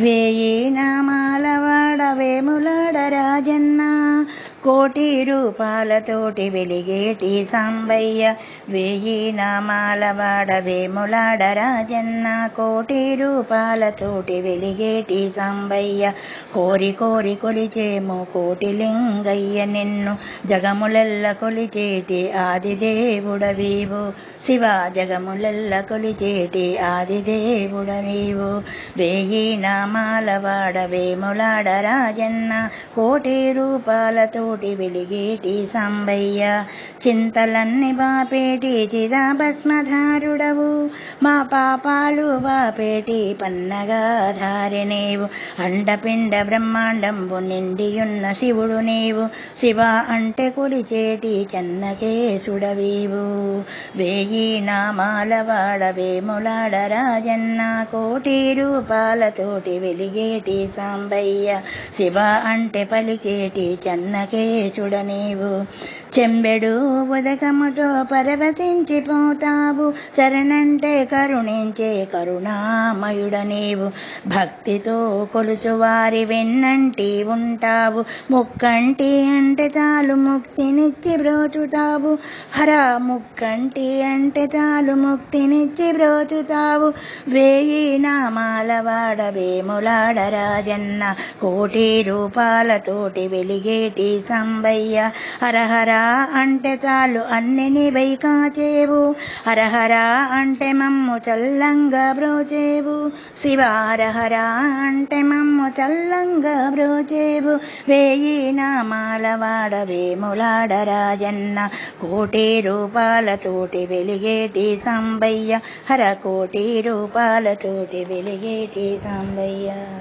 వేయి నామాల వాడ వేములాడ రాజన్న, కోటి రూపాలతోటి వెలిగేటి సాంబయ్య. వేయి నామాల వాడ వేములాడ రాజన్న, కోటి రూపాలతోటి వెలిగేటి సాంబయ్య. కోరి కోరి కొలిచేము కోటి లింగయ్య నిన్ను, జగములెల్ల కొలిచేటి ఆదిదేవుడవీవు శివ. జగములెల్ల కొలిచేటి ఆదిదేవుడవీవు. వేయి నామాల వాడ వేములాడ రాజన్న, కోటి రూపాలతోటి వెలిగేటి సాంబయ్య. చింతలన్ని బాపేటి చిదాభస్మధారుడవు, మా పాపాలు బాపేటి పన్నగాధారి నీవు. అండపిండ బ్రహ్మాండంబు నిండియున్న శివుడు నీవు, శివ అంటే కొలిచేటి చెన్నకేశుడవీవు. వేయి నామాల వాడ వేములాడ రాజన్న, కోటి రూపాలతోటి వెలిగేటి సాంబయ్య. శివ అంటే పలికేటి చెన్నకేశుడ నీవు. చెంబెడు ఉదకముతో పరవశించిపోతావు, శరణంటే కరుణించే కరుణామయుడ నీవు. భక్తితో కొలుచు వారి వెన్నంటి ఉంటావు, ముక్కంటి అంటే చాలు ముక్తినిచ్చి బ్రోచుతావు. హర ముక్కంటి అంటే చాలు ముక్తినిచ్చి బ్రోచుతావు. వేయి నామాల వాడ వేములాడ రాజన్న, కోటి రూపాలతోటి వెలిగేటి సాంబయ్య. హరహర అంటే చాలు అన్ని నీవై కాచేవు, హరహర అంటే మమ్ము చల్లంగా బ్రోచేవు శివ. హరహర అంటే మమ్ము చల్లంగా బ్రోచేవు. వేయి నామాల వాడ వేములాడ రాజన్న, కోటి రూపాలతోటి వెలిగేటి సాంబయ్య. హర కోటి రూపాలతోటి వెలిగేటి సాంబయ్య.